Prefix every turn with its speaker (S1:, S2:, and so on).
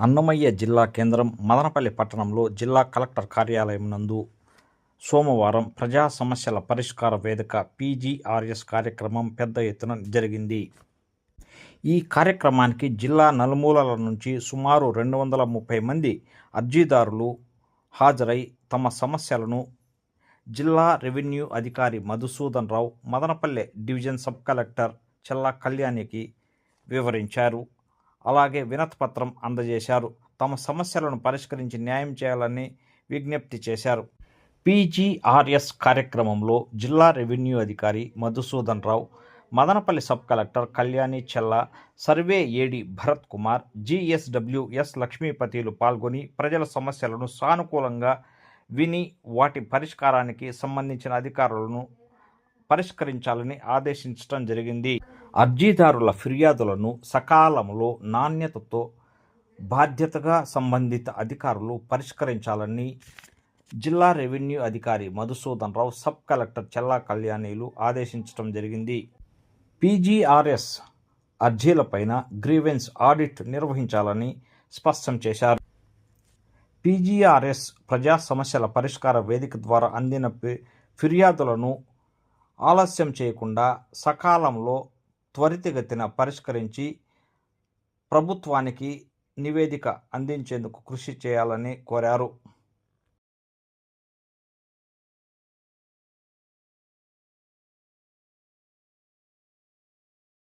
S1: అన్నమయ్య జిల్లా కేంద్రం మదనపల్లి పట్టణంలో జిల్లా కలెక్టర్ కార్యాలయం నందు సోమవారం ప్రజా సమస్యల పరిష్కార వేదిక పీజీఆర్ఎస్ కార్యక్రమం పెద్ద ఎత్తున జరిగింది. ఈ కార్యక్రమానికి జిల్లా నలుమూలల నుంచి సుమారు 230 మంది అర్జీదారులు హాజరై తమ సమస్యలను జిల్లా రెవెన్యూ అధికారి మధుసూదన్ రావు, మదనపల్లె డివిజన్ సబ్ కలెక్టర్ చెల్లా కళ్యాణికి వివరించారు. అలాగే వినతిపత్రం అందజేశారు. తమ సమస్యలను పరిష్కరించి న్యాయం చేయాలని విజ్ఞప్తి చేశారు. పీజీఆర్ఎస్ కార్యక్రమంలో జిల్లా రెవెన్యూ అధికారి మధుసూదన్ రావు, మదనపల్లి సబ్ కలెక్టర్ కళ్యాణి చెల్లా, సర్వే ఏడీ భరత్ కుమార్, జీఎస్డబ్ల్యూఎస్ లక్ష్మీపతిలు పాల్గొని ప్రజల సమస్యలను సానుకూలంగా విని వాటి పరిష్కారానికి సంబంధించిన అధికారులను పరిష్కరించాలని ఆదేశించడం జరిగింది. అర్జీదారుల ఫిర్యాదులను సకాలంలో నాణ్యతతో బాధ్యతగా సంబంధిత అధికారులు పరిష్కరించాలని జిల్లా రెవెన్యూ అధికారి మధుసూదన్ రావు, సబ్ కలెక్టర్ చెల్లా కళ్యాణిలు ఆదేశించడం జరిగింది. పీజీఆర్ఎస్ అర్జీలపైన గ్రీవెన్స్ ఆడిట్ నిర్వహించాలని స్పష్టం చేశారు. పీజీఆర్ఎస్ ప్రజా సమస్యల పరిష్కార వేదిక ద్వారా అందిన ఫిర్యాదులను ఆలస్యం చేయకుండా సకాలంలో త్వరితగతిన పరిష్కరించి ప్రభుత్వానికి నివేదిక అందించేందుకు కృషి చేయాలని కోరారు.